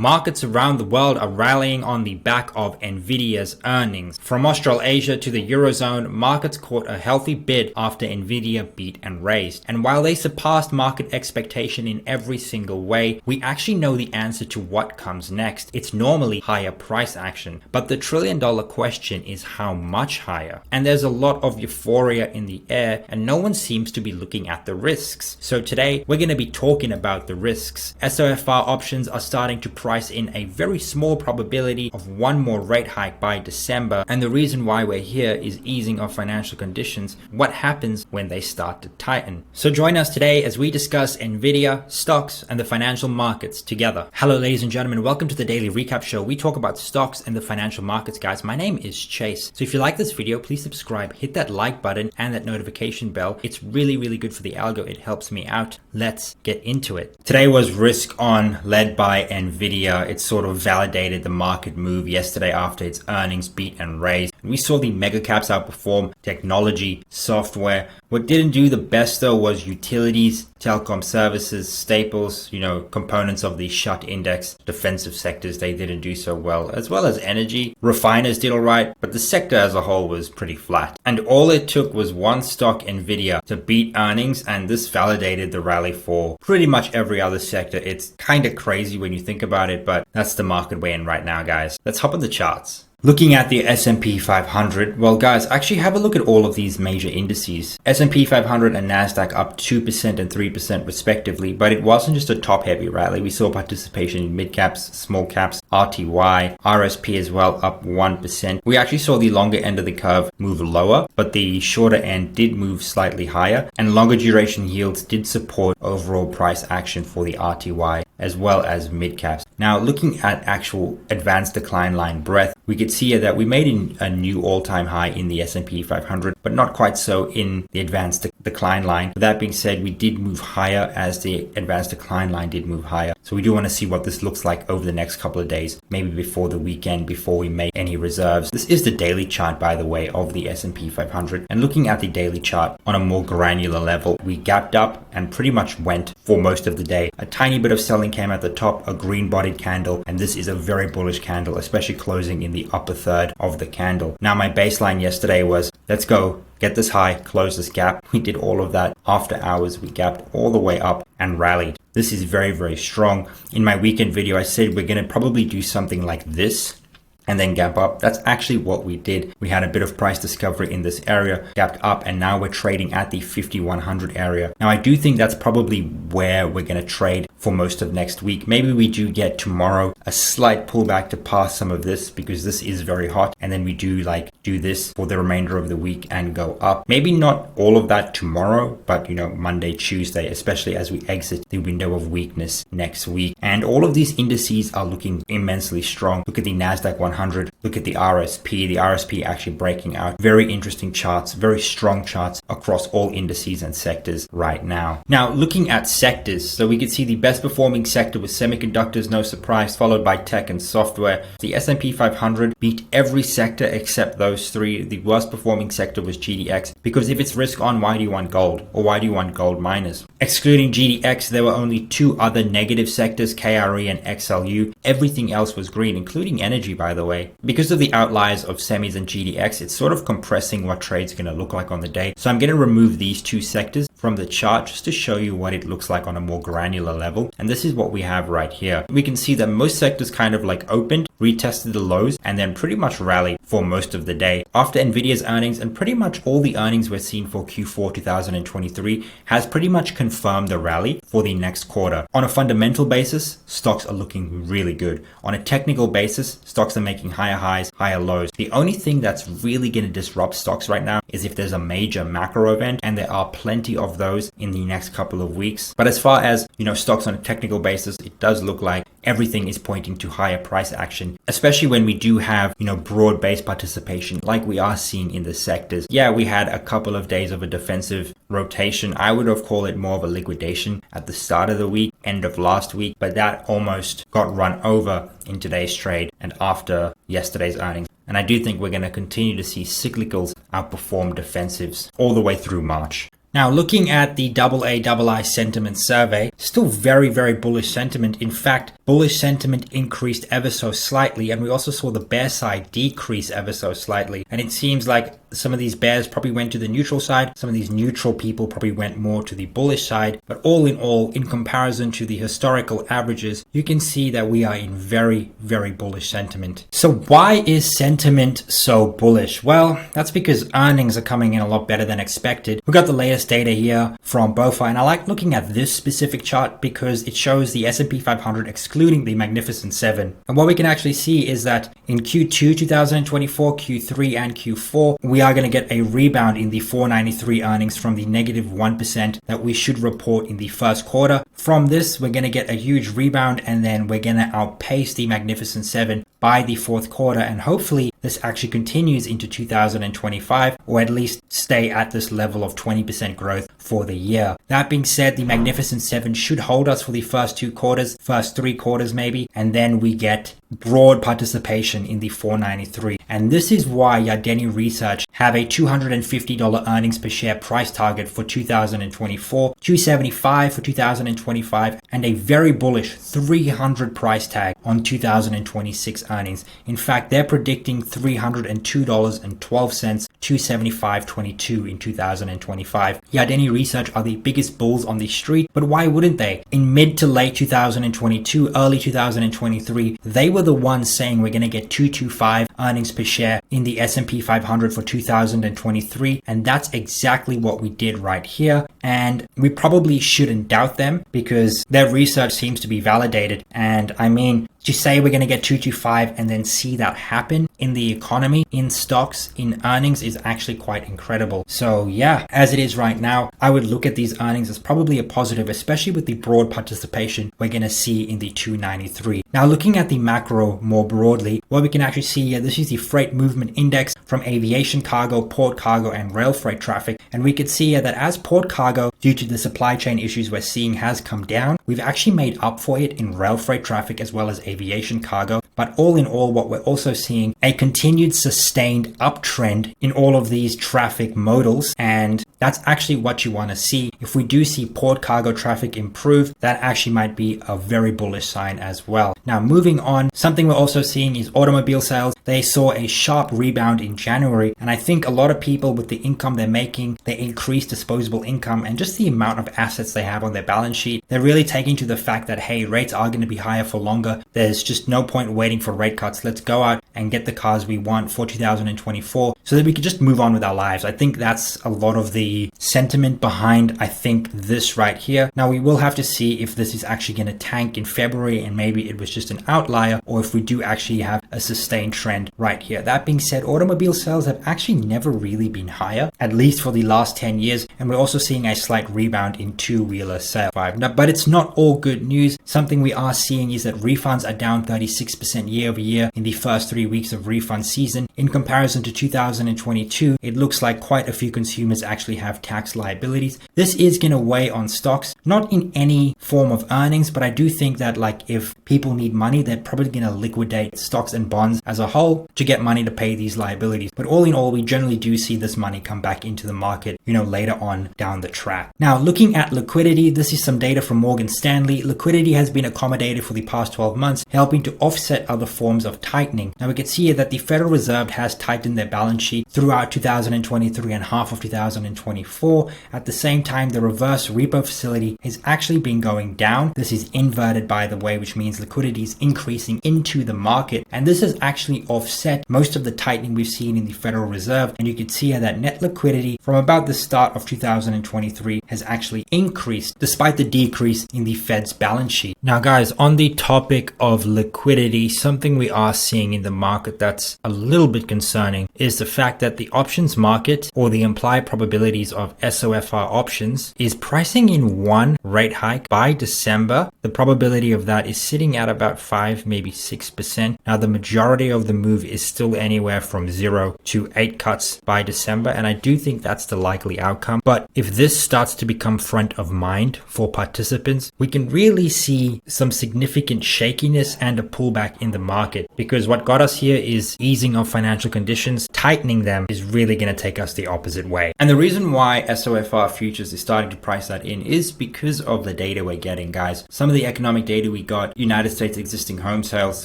Markets around the world are rallying on the back of Nvidia's earnings. From Australasia to the Eurozone, markets caught a healthy bid after Nvidia beat and raised. And while they surpassed market expectation in every single way, we actually know the answer to what comes next. It's normally higher price action. But the trillion-dollar question is how much higher? And there's a lot of euphoria in the air, and no one seems to be looking at the risks. So today, we're going to be talking about the risks. SOFR options are starting to price in a very small probability of one more rate hike by December, and the reason why we're here is easing of financial conditions. What happens when they start to tighten? So join us today as we discuss Nvidia, stocks, and the financial markets together. Hello ladies and gentlemen, welcome to the daily recap show. We talk about stocks and the financial markets, guys. My name is Chase. So if you like this video, please subscribe, hit that like button and that notification bell. It's really good for the algo. It helps me out. Let's get into it. Today was risk on, led by Nvidia. It sort of validated the market move yesterday after its earnings beat and raised. We saw the mega caps outperform technology, software. What didn't do the best though was utilities, telecom services, staples, components of the shut index, defensive sectors, they didn't do so well, as well as energy. Refiners did all right, but the sector as a whole was pretty flat. And all it took was one stock, Nvidia, to beat earnings, and this validated the rally for pretty much every other sector. It's kind of crazy when you think about it, but that's the market we're in right now, guys. Let's hop on the charts. Looking at the S&P 500, well guys, actually have a look at all of these major indices. S&P 500 and Nasdaq up 2% and 3% respectively, but it wasn't just a top-heavy rally. We saw participation in mid-caps, small caps, RTY, RSP as well, up 1%. We actually saw the longer end of the curve move lower, but the shorter end did move slightly higher, and longer duration yields did support overall price action for the RTY as well as mid-caps. Now, looking at actual advanced decline line breadth, we could see here that we made a new all-time high in the S&P 500, but not quite so in the advanced decline line. With that being said, we did move higher as the advanced decline line did move higher. So we do want to see what this looks like over the next couple of days, maybe before the weekend, before we make any reserves. This is the daily chart, by the way, of the S&P 500. And looking at the daily chart on a more granular level, we gapped up and pretty much went for most of the day. A tiny bit of selling came at the top, a green bodied candle, and this is a very bullish candle, especially closing in the upper third of the candle. Now my baseline yesterday was, let's go get this high, close this gap. We did all of that after hours. We gapped all the way up and rallied. This is very strong. In my weekend video, I said we're going to probably do something like this and then gap up. That's actually what we did. We had a bit of price discovery in this area, gapped up, and now we're trading at the 5100 area. Now I do think that's probably where we're going to trade for most of next week. Maybe we do get tomorrow a slight pullback to pass some of this because this is very hot, and then we do this for the remainder of the week and go up. Maybe not all of that tomorrow, but Monday, Tuesday, especially as we exit the window of weakness next week. And all of these indices are looking immensely strong. Look at the Nasdaq 100, look at the RSP actually breaking out. Very interesting charts, very strong charts across all indices and sectors right now. Now looking at sectors, so we could see the best performing sector was semiconductors, no surprise, followed by tech and software. The S&P 500 beat every sector except those three. The worst performing sector was GDX, because if it's risk on, why do you want gold? Or why do you want gold miners? Excluding GDX, there were only two other negative sectors, KRE and XLU. Everything else was green, including energy, by the way. Because of the outliers of semis and GDX, it's sort of compressing what trades are going to look like on the day. So I'm going to remove these two sectors from the chart just to show you what it looks like on a more granular level. And this is what we have right here. We can see that most sectors kind of opened, retested the lows, and then pretty much rallied for most of the day. After Nvidia's earnings, and pretty much all the earnings we're seeing for Q4 2023 has pretty much confirmed the rally for the next quarter. On a fundamental basis, stocks are looking really good. On a technical basis, stocks are making higher highs, higher lows. The only thing that's really going to disrupt stocks right now is if there's a major macro event, and there are plenty of those in the next couple of weeks. But as far as, stocks on a technical basis, it does look like everything is pointing to higher price action, especially when we do have, broad-based participation like we are seeing in the sectors. Yeah, we had a couple of days of a defensive rotation. I would have called it more of a liquidation at the start of the week, end of last week, but that almost got run over in today's trade and after yesterday's earnings. And I do think we're going to continue to see cyclicals outperform defensives all the way through March. Now, looking at the AA sentiment survey, still very, very bullish sentiment. In fact, bullish sentiment increased ever so slightly, and we also saw the bear side decrease ever so slightly. And it seems like some of these bears probably went to the neutral side. Some of these neutral people probably went more to the bullish side. But all, in comparison to the historical averages, you can see that we are in very, very bullish sentiment. So why is sentiment so bullish? Well, that's because earnings are coming in a lot better than expected. We got the latest data here from BofA, and I like looking at this specific chart because it shows the S&P 500 excluding the Magnificent Seven. And what we can actually see is that in Q2 2024, Q3 and Q4, we are going to get a rebound in the 493 earnings from the negative 1% that we should report in the first quarter. From this, we're going to get a huge rebound, and then we're going to outpace the Magnificent Seven by the fourth quarter, and hopefully this actually continues into 2025, or at least stay at this level of 20% growth for the year. That being said, the Magnificent Seven should hold us for the first 2 quarters, first 3 quarters maybe, and then we get broad participation in the 493. And this is why Yardeni Research have a $250 earnings per share price target for 2024, $275 for 2025, and a very bullish $300 price tag on 2026 earnings. In fact, they're predicting $302.12, $275.22 in 2025. Yardeni Research are the biggest bulls on the street, but why wouldn't they? In mid to late 2022, early 2023, they were the ones saying we're going to get 225 earnings per share in the S&P 500 for 2023, and that's exactly what we did right here. And we probably shouldn't doubt them because their research seems to be validated. And I mean, to say we're going to get 225 and then see that happen in the economy, in stocks, in earnings is actually quite incredible. So yeah, as it is right now, I would look at these earnings as probably a positive, especially with the broad participation we're going to see in the 293. Now, looking at the macro more broadly, what we can actually see here, this is the freight movement index from aviation cargo, port cargo, and rail freight traffic. And we could see here that as port cargo, due to the supply chain issues we're seeing, has come down, we've actually made up for it in rail freight traffic as well as aviation cargo. But all in all, what we're also seeing a continued sustained uptrend in all of these traffic modals, and that's actually what you want to see. If we do see port cargo traffic improve, that actually might be a very bullish sign as well. Now, moving on, something we're also seeing is automobile sales. They saw a sharp rebound in January, and I think a lot of people with the income they're making, their increased disposable income, and just the amount of assets they have on their balance sheet, they're really taking to the fact that, hey, rates are going to be higher for longer. There's just no point waiting for rate cuts. Let's go out and get the cars we want for 2024 so that we can just move on with our lives. I think that's a lot of the sentiment behind, I think, this right here. Now, we will have to see if this is actually going to tank in February and maybe it was just an outlier, or if we do actually have a sustained trend right here. That being said, automobile sales have actually never really been higher, at least for the last 10 years. And we're also seeing a slight rebound in two-wheeler sales. Now, but it's not all good news. Something we are seeing is that refunds are down 36% year over year in the first 3 weeks of refund season. In comparison to 2022, it looks like quite a few consumers actually have tax liabilities. This is going to weigh on stocks, not in any form of earnings, but I do think that like if people need money, they're probably going to liquidate stocks and bonds as a whole to get money to pay these liabilities. But all in all, we generally do see this money come back into the market, later on down the track. Now, looking at liquidity, this is some data from Morgan Stanley. Liquidity has been accommodated for the past 12 months, helping to offset other forms of tightening. Now, we can see here that the Federal Reserve has tightened their balance sheet throughout 2023 and half of 2024. At the same time, the reverse repo facility has actually been going down. This is inverted, by the way, which means liquidity is increasing into the market. And this has actually offset most of the tightening we've seen in the Federal Reserve. And you can see here that net liquidity from about the start of 2023 has actually increased despite the decrease in the Fed's balance sheet. Now, guys, on the topic of liquidity, something we are seeing in the market that's a little bit concerning is the fact that the options market, or the implied probabilities of SOFR options, conditions is pricing in one rate hike by December. The probability of that is sitting at about 5, maybe 6%. Now, the majority of the move is still anywhere from 0 to 8 cuts by December, and I do think that's the likely outcome. But if this starts to become front of mind for participants, we can really see some significant shakiness and a pullback in the market, because what got us here is easing of financial conditions. Tightening them is really going to take us the opposite way. And the reason why SOFR futures is starting to price that in is because of the data we're getting, guys. Some of the economic data we got: United States existing home sales,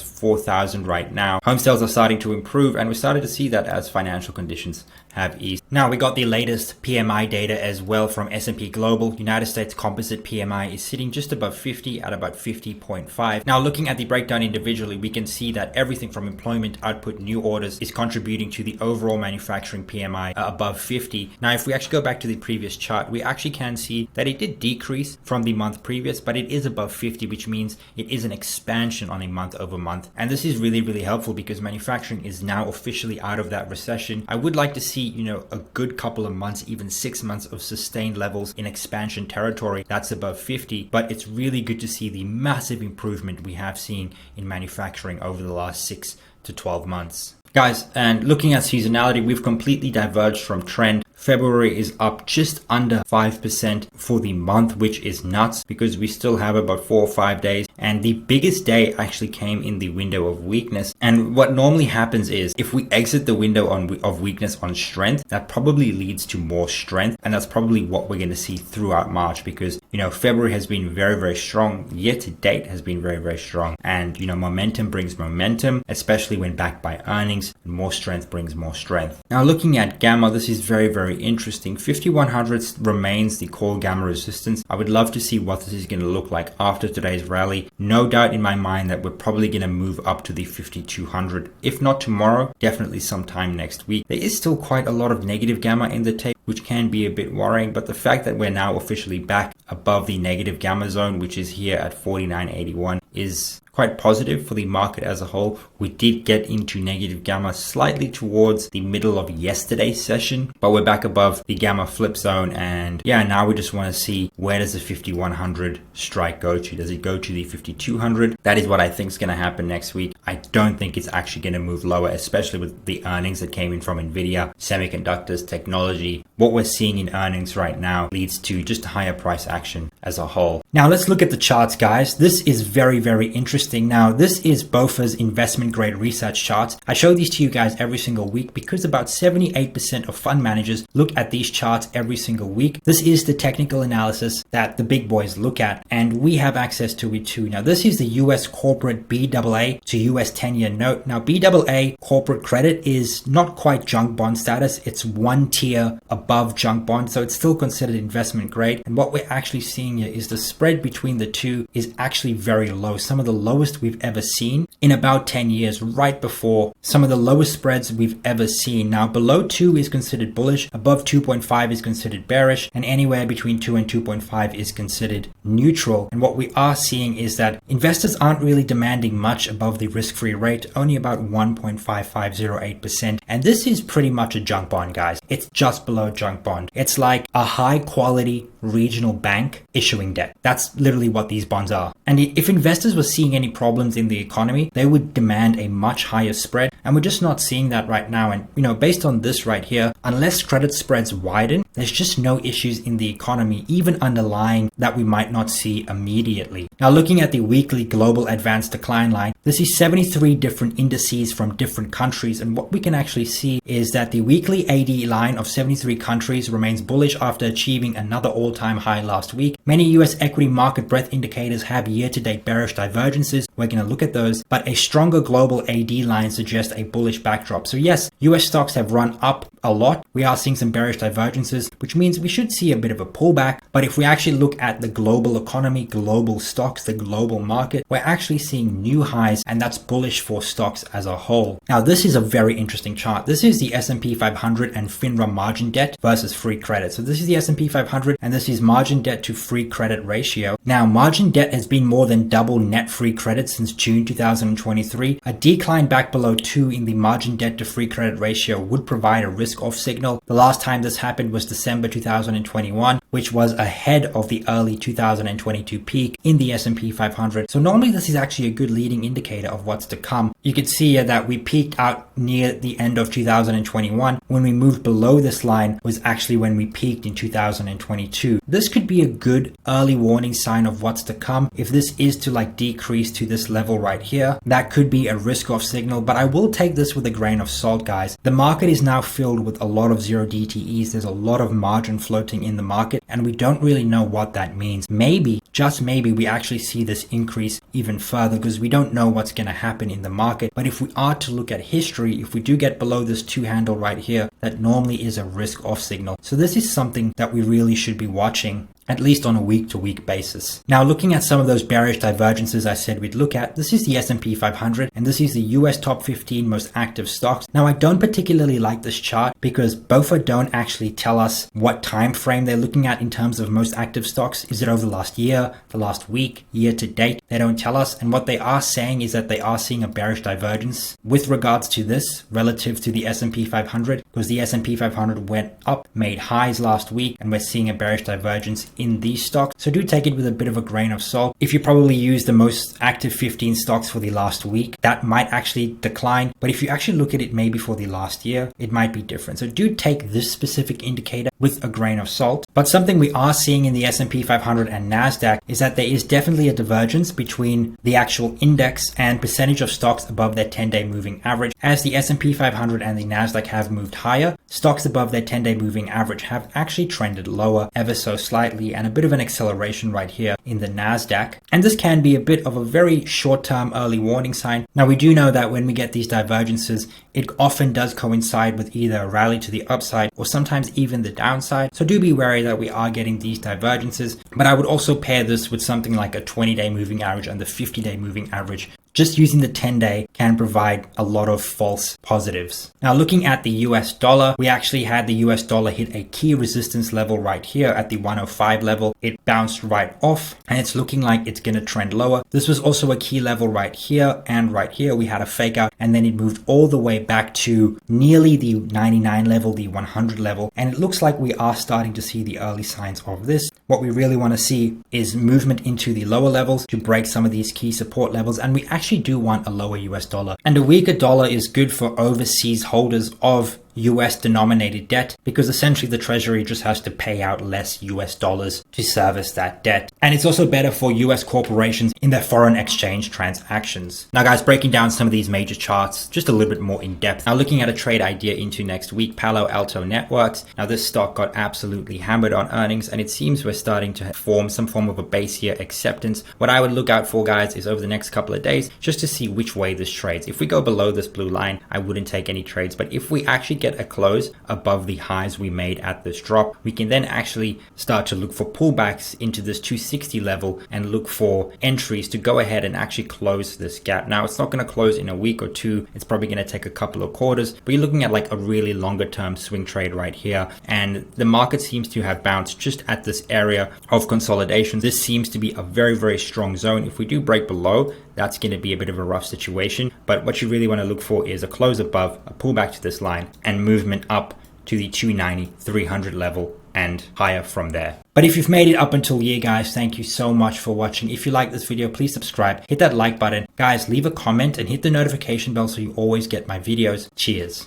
4,000 right now. Home sales are starting to improve, and we're starting to see that as financial conditions have eased. Now, we got the latest PMI data as well from S&P Global. United States composite PMI is sitting just above 50 at about 50.5. Now, looking at the breakdown individually, we can see that everything from employment, output, new orders is contributing to the overall manufacturing PMI above 50. Now, if we actually go back to the previous chart, we actually can see that it did decrease from the month previous, but it is above 50, which means it is an expansion on a month over month. And this is really, really helpful because manufacturing is now officially out of that recession. I would like to see, a good couple of months, even 6 months of sustained levels in expansion territory that's above 50. But it's really good to see the massive improvement we have seen in manufacturing over the last 6 to 12 months. Guys, and looking at seasonality, we've completely diverged from trend. February is up just under 5% for the month, which is nuts because we still have about 4 or 5 days. And the biggest day actually came in the window of weakness. And what normally happens is if we exit the window of weakness on strength, that probably leads to more strength. And that's probably what we're going to see throughout March because, February has been very, very strong. Year to date has been very, very strong. And, momentum brings momentum, especially when backed by earnings. And more strength brings more strength. Now, looking at gamma, this is very, very interesting. 5100 remains the core gamma resistance. I would love to see what this is going to look like after today's rally. No doubt in my mind that we're probably going to move up to the 5200. If not tomorrow, definitely sometime next week. There is still quite a lot of negative gamma in the tape, which can be a bit worrying, but the fact that we're now officially back above the negative gamma zone, which is here at 49.81, is quite positive for the market as a whole. We did get into negative gamma slightly towards the middle of yesterday's session, but we're back above the gamma flip zone. And now we just want to see, where does the 5100 strike go to? Does it go to the 5200? That is what I think is going to happen next week. I don't think it's actually going to move lower, especially with the earnings that came in from Nvidia, semiconductors, technology. What we're seeing in earnings right now leads to just higher price action as a whole. Now let's look at the charts, guys. This is very, very interesting. Now, this is BofA's investment grade research charts. I show these to you guys every single week because about 78% of fund managers look at these charts every single week. This is the technical analysis that the big boys look at, and we have access to it too. Now, this is the US corporate BAA to US 10-year note. Now, BAA corporate credit is not quite junk bond status. It's one tier above junk bond, so it's still considered investment grade. And what we're actually seeing here is the spread between the two is actually very low. Some of the lowest we've ever seen in about 10 years, right before some of the lowest spreads we've ever seen. Now, below 2 is considered bullish, above 2.5 is considered bearish, and anywhere between 2 and 2.5 is considered neutral. And what we are seeing is that investors aren't really demanding much above the risk-free rate, only about 1.5508%. And this is pretty much a junk bond, guys. It's just below junk bond. It's like a high quality regional bank issuing debt. That's literally what these bonds are. And if investors were seeing any problems in the economy, they would demand a much higher spread. And we're just not seeing that right now. And, based on this right here, unless credit spreads widen, there's just no issues in the economy, even underlying, that we might not see immediately. Now, looking at the weekly global advanced decline line, this is 73 different indices from different countries. And what we can actually see is that the weekly AD line of 73 countries remains bullish after achieving another all-time high last week. Many US equity market breadth indicators have year-to-date bearish divergences. We're going to look at those, but a stronger global AD line suggests a bullish backdrop. So yes, US stocks have run up a lot. We are seeing some bearish divergences, which means we should see a bit of a pullback. But if we actually look at the global economy, global stocks, the global market, we're actually seeing new highs, and that's bullish for stocks as a whole. Now, this is a very interesting chart. This is the S&P 500 and FINRA margin debt versus free credit. So this is the S&P 500, and this is margin debt to free credit ratio. Now, margin debt has been more than double net free credit since June 2023. A decline back below 2 in the margin debt to free credit credit ratio would provide a risk-off signal. The last time this happened was December 2021, which was ahead of the early 2022 peak in the S&P 500. So normally this is actually a good leading indicator of what's to come. You can see here that we peaked out near the end of 2021. When we moved below this line was actually when we peaked in 2022. This could be a good early warning sign of what's to come. If this is to like decrease to this level right here, that could be a risk-off signal, but I will take this with a grain of salt, guys. The market is now filled with a lot of zero DTEs. There's a lot of margin floating in the market, and we don't really know what that means. Maybe, just maybe, we actually see this increase even further because we don't know what's going to happen in the market. But if we are to look at history, if we do get below this 2 handle right here, that normally is a risk-off signal. So this is something that we really should be watching, at least on a week-to-week basis. Now, looking at some of those bearish divergences I said we'd look at, this is the S&P 500, and this is the US top 15 most active stocks. Now, I don't particularly like this chart because BofA don't actually tell us what time frame they're looking at in terms of most active stocks. Is it over the last year, the last week, year to date? They don't tell us. And what they are saying is that they are seeing a bearish divergence with regards to this relative to the S&P 500, because the S&P 500 went up, made highs last week, and we're seeing a bearish divergence in these stocks. So do take it with a bit of a grain of salt. If you probably use the most active 15 stocks for the last week, that might actually decline. But if you actually look at it maybe for the last year, it might be different. So do take this specific indicator with a grain of salt. But something we are seeing in the S&P 500 and Nasdaq is that there is definitely a divergence between the actual index and percentage of stocks above their 10-day moving average. As the S&P 500 and the Nasdaq have moved higher, stocks above their 10-day moving average have actually trended lower ever so slightly, and a bit of an acceleration right here in the Nasdaq. And this can be a bit of a very short-term early warning sign. Now, we do know that when we get these divergences, it often does coincide with either a rally to the upside or sometimes even the downside. So do be wary that we are getting these divergences. But I would also pair this with something like a 20-day moving average and the 50-day moving average. Just using the 10-day can provide a lot of false positives. Now, looking at the US dollar, we actually had the US dollar hit a key resistance level right here at the 105 level. It bounced right off, and it's looking like it's going to trend lower. This was also a key level right here, and right here we had a fake out, and then it moved all the way back to nearly the 99 level, the 100 level, and it looks like we are starting to see the early signs of this. What we really want to see is movement into the lower levels to break some of these key support levels, and we actually do want a lower US dollar. And a weaker dollar is good for overseas holders of US denominated debt, because essentially the treasury just has to pay out less US dollars to service that debt. And it's also better for US corporations in their foreign exchange transactions. Now guys, breaking down some of these major charts just a little bit more in depth. Now looking at a trade idea into next week, Palo Alto Networks. Now this stock got absolutely hammered on earnings, and it seems we're starting to form some form of a base here acceptance. What I would look out for, guys, is over the next couple of days just to see which way this trades. If we go below this blue line, I wouldn't take any trades, but if we actually get a close above the highs we made at this drop, we can then actually start to look for pullbacks into this 260 level and look for entries to go ahead and actually close this gap. Now, it's not going to close in a week or two. It's probably going to take a couple of quarters, but you're looking at like a really longer term swing trade right here. And the market seems to have bounced just at this area of consolidation. This seems to be a very, very strong zone. If we do break below, that's going to be a bit of a rough situation. But what you really want to look for is a close above, a pullback to this line, and movement up to the 290, 300 level and higher from there. But if you've made it up until here, guys, thank you so much for watching. If you like this video, please subscribe, hit that like button. Guys, leave a comment and hit the notification bell so you always get my videos. Cheers.